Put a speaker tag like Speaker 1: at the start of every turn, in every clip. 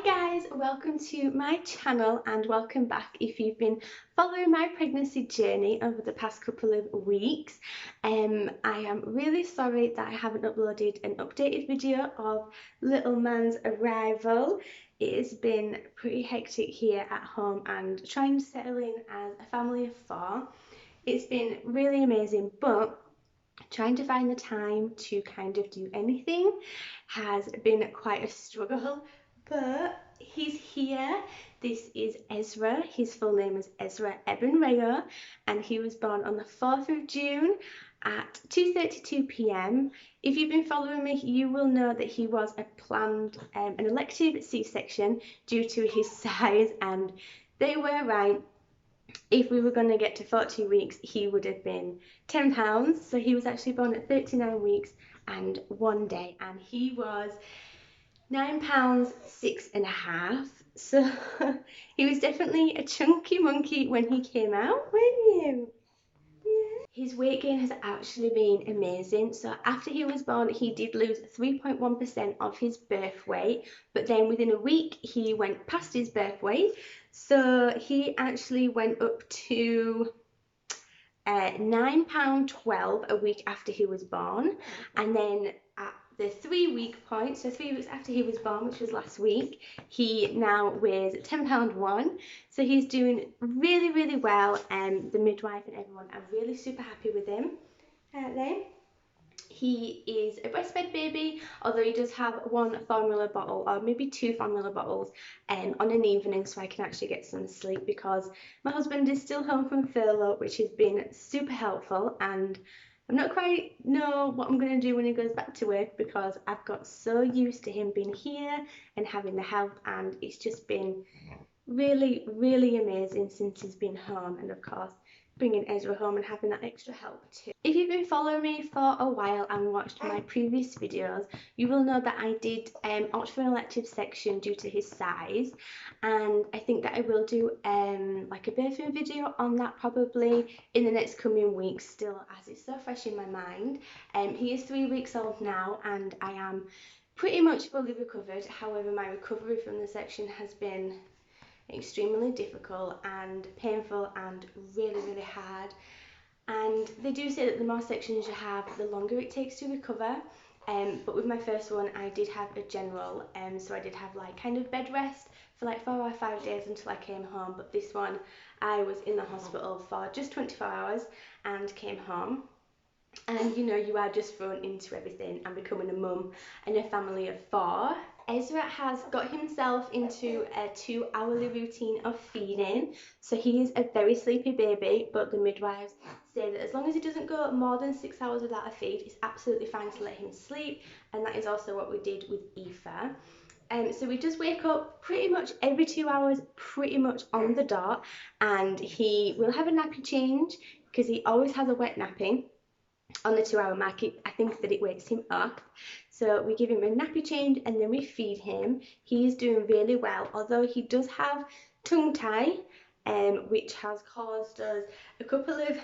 Speaker 1: Hi guys, welcome to my channel and welcome back if you've been following my pregnancy journey over the past couple of weeks. I am really sorry that I haven't uploaded an updated video of little man's arrival. It has been pretty hectic here at home and trying to settle in as a family of four. It's been really amazing, but trying to find the time to kind of do anything has been quite a struggle, but he's here. This is Ezra. His full name is Ezra Eben Rayo, and he was born on the 4th of June at 2:32 p.m. If you've been following me, you will know that he was a planned, an elective C-section due to his size, and they were right. If we were going to get to 42 weeks, he would have been 10 pounds. So he was actually born at 39 weeks and 1 day, and he was 9 pounds 6.5. So he was definitely a chunky monkey when he came out, weren't you? Yeah. His weight gain has actually been amazing. So after he was born, he did lose 3.1% of his birth weight, but then within a week he went past his birth weight. So he actually went up to £9.12 a week after he was born, and then at the 3 week point, so 3 weeks after he was born, which was last week, he now weighs £10.1. So he's doing really well, and the midwife and everyone are really super happy with him, aren't they? He is a breastfed baby, although he does have one formula bottle or maybe two formula bottles on an evening, so I can actually get some sleep because my husband is still home from furlough, which has been super helpful, and I'm not quite know what I'm going to do when he goes back to work because I've got so used to him being here and having the help, and it's just been really amazing since he's been home, and of course bringing Ezra home and having that extra help too. If you've been following me for a while and watched my previous videos, you will know that I did opt for an elective section due to his size, and I think that I will do like a birthing video on that probably in the next coming weeks still, as it's so fresh in my mind. He is 3 weeks old now and I am pretty much fully recovered. However, my recovery from the section has been extremely difficult and painful and really hard, and they do say that the more sections you have, the longer it takes to recover. But with my first one I did have a general, so I did have like kind of bed rest for like 4 or 5 days until I came home, but this one I was in the hospital for just 24 hours and came home. And you know, you are just thrown into everything and becoming a mum and a family of four. Ezra has got himself into a 2-hourly routine of feeding, so he is a very sleepy baby, but the midwives say that as long as he doesn't go more than 6 hours without a feed, it's absolutely fine to let him sleep, and that is also what we did with Aoife. So we just wake up pretty much every 2 hours, pretty much on the dot, and he will have a nappy change because he always has a wet nappy on the 2-hour mark. I think that it wakes him up. So we give him a nappy change and then we feed him. He's doing really well, although he does have tongue tie, which has caused us a couple of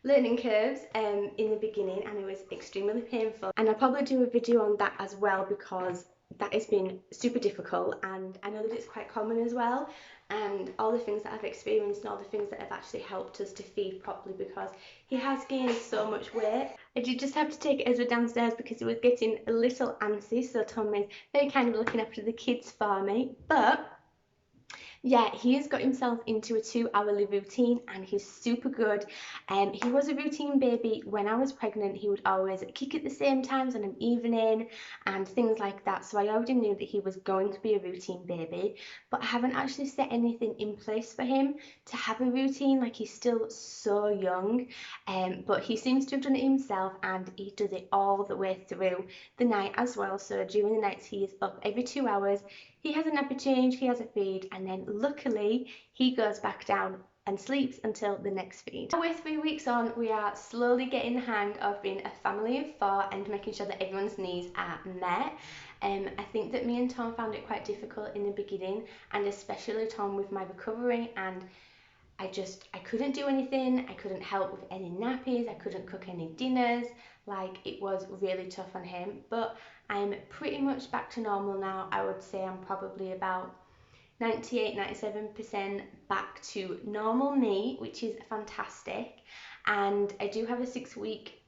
Speaker 1: learning curves in the beginning, and it was extremely painful. And I'll probably do a video on that as well because that has been super difficult, and I know that it's quite common as well, and all the things that I've experienced and all the things that have actually helped us to feed properly because he has gained so much weight. I did just have to take Ezra downstairs because he was getting a little antsy, so Tom is very kind of looking after the kids for me, but yeah, he has got himself into a 2-hourly routine and he's super good. He was a routine baby when I was pregnant. He would always kick at the same times on an evening and things like that, so I already knew that he was going to be a routine baby, but I haven't actually set anything in place for him to have a routine. Like, he's still so young, but he seems to have done it himself, and he does it all the way through the night as well. So during the nights he is up every 2 hours, he has a nappy change, he has a feed, and then luckily he goes back down and sleeps until the next feed. Now we're 3 weeks on, we are slowly getting the hang of being a family of four and making sure that everyone's needs are met. I think that me and Tom found it quite difficult in the beginning, and especially Tom with my recovery, and I couldn't do anything. I couldn't help with any nappies, I couldn't cook any dinners. Like, it was really tough on him, but I'm pretty much back to normal now. I would say I'm probably about 98-97% back to normal me, which is fantastic. And I do have a 6 week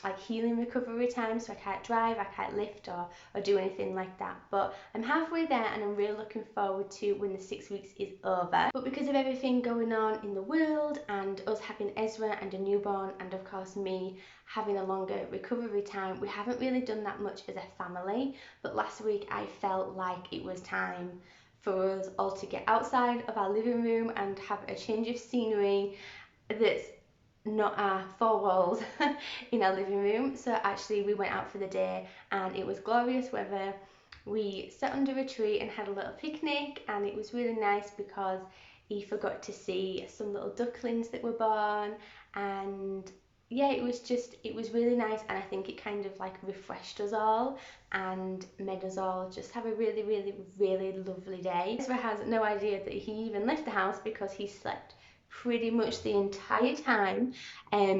Speaker 1: like healing recovery time, so I can't drive, I can't lift or do anything like that, but I'm halfway there and I'm really looking forward to when the 6 weeks is over. But because of everything going on in the world and us having Ezra and a newborn, and of course me having a longer recovery time, we haven't really done that much as a family. But last week I felt like it was time for us all to get outside of our living room and have a change of scenery that's not our four walls in our living room. So actually we went out for the day and it was glorious weather. We sat under a tree and had a little picnic, and it was really nice because Aoife got to see some little ducklings that were born, and yeah, it was really nice, and I think it kind of like refreshed us all and made us all just have a really, really, really lovely day. Ezra has no idea that he even left the house because he slept pretty much the entire time.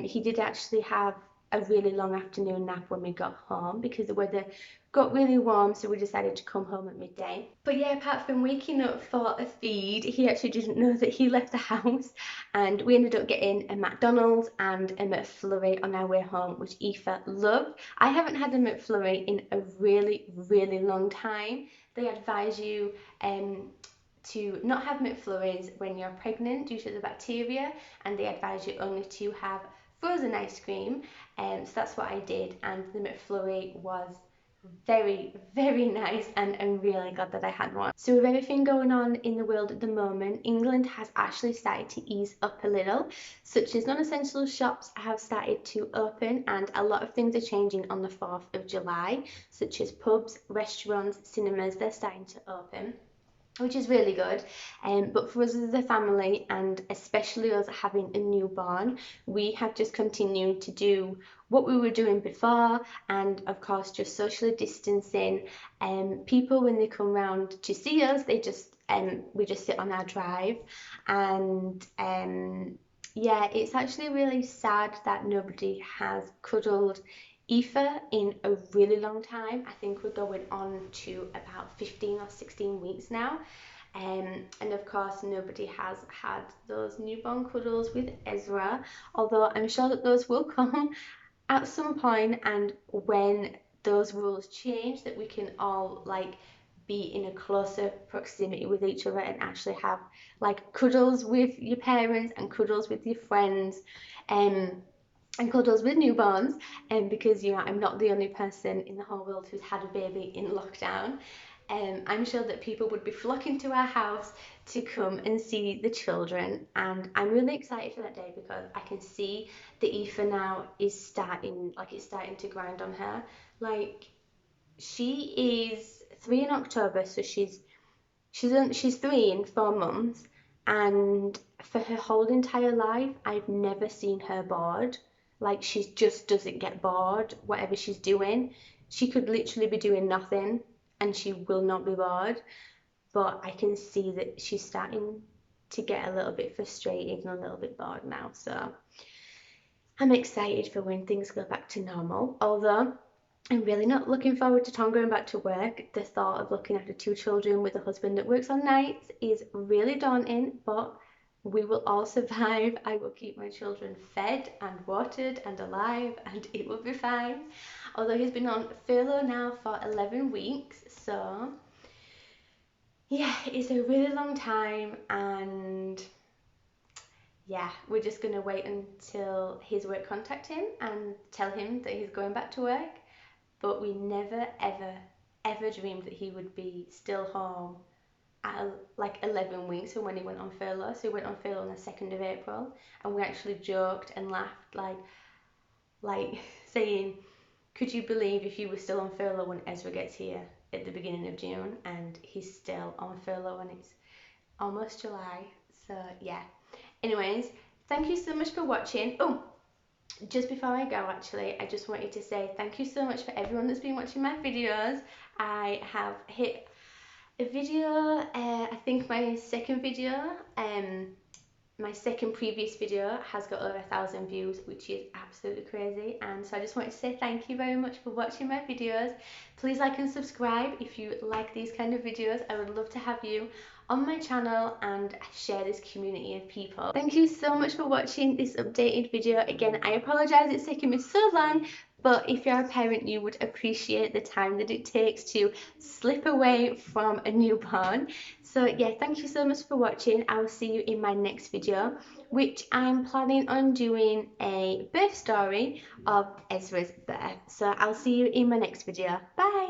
Speaker 1: He did actually have a really long afternoon nap when we got home because the weather got really warm, so we decided to come home at midday. But yeah, apart from waking up for a feed, he actually didn't know that he left the house, and we ended up getting a McDonald's and a McFlurry on our way home, which Aoife loved. I haven't had a McFlurry in a really, really long time. They advise you to not have McFlurries when you're pregnant due to the bacteria, and they advise you only to have frozen ice cream. So that's what I did, and the McFlurry was very, very nice, and I'm really glad that I had one. So with everything going on in the world at the moment, England has actually started to ease up a little, such as non-essential shops have started to open, and a lot of things are changing on the 4th of July, such as pubs, restaurants, cinemas, they're starting to open, which is really good. But for us as a family, and especially us having a newborn, we have just continued to do what we were doing before, and of course just socially distancing. People, when they come round to see us, they just we just sit on our drive, and yeah, it's actually really sad that nobody has cuddled Aoife in a really long time. I think we're going on to about 15 or 16 weeks now. And of course nobody has had those newborn cuddles with Ezra, although I'm sure that those will come at some point, and when those rules change, that we can all like be in a closer proximity with each other and actually have like cuddles with your parents and cuddles with your friends. And cuddles with newborns, and because I'm not the only person in the whole world who's had a baby in lockdown. I'm sure that people would be flocking to our house to come and see the children, and I'm really excited for that day because I can see that Aoife now is starting, like it's starting to grind on her. Like, she is 3 in October, so she's 3 in 4 months, and for her whole entire life I've never seen her bored. Like, she just doesn't get bored whatever she's doing. She could literally be doing nothing and she will not be bored, but I can see that she's starting to get a little bit frustrated and a little bit bored now. So I'm excited for when things go back to normal, although I'm really not looking forward to Tom going back to work. The thought of looking after 2 children with a husband that works on nights is really daunting, but we will all survive. I will keep my children fed and watered and alive, and it will be fine. Although he's been on furlough now for 11 weeks, so yeah, it's a really long time, and yeah, we're just gonna wait until his work contact him and tell him that he's going back to work. But we never, ever, ever dreamed that he would be still home at like 11 weeks from when he went on furlough. So he went on furlough on the 2nd of April, and we actually joked and laughed, like saying, could you believe if you were still on furlough when Ezra gets here at the beginning of June? And he's still on furlough and it's almost July. So yeah. Anyways, thank you so much for watching. Oh, just before I go, actually, I just wanted to say thank you so much for everyone that's been watching my videos. I have hit a video, I think my second video, my second previous video has got over 1,000 views, which is absolutely crazy. And so I just wanted to say thank you very much for watching my videos. Please like and subscribe if you like these kind of videos. I would love to have you on my channel and share this community of people. Thank you so much for watching this updated video. Again, I apologize it's taken me so long, but if you're a parent, you would appreciate the time that it takes to slip away from a newborn. So yeah, thank you so much for watching. I will see you in my next video, which I'm planning on doing a birth story of Ezra's birth. So I'll see you in my next video. Bye!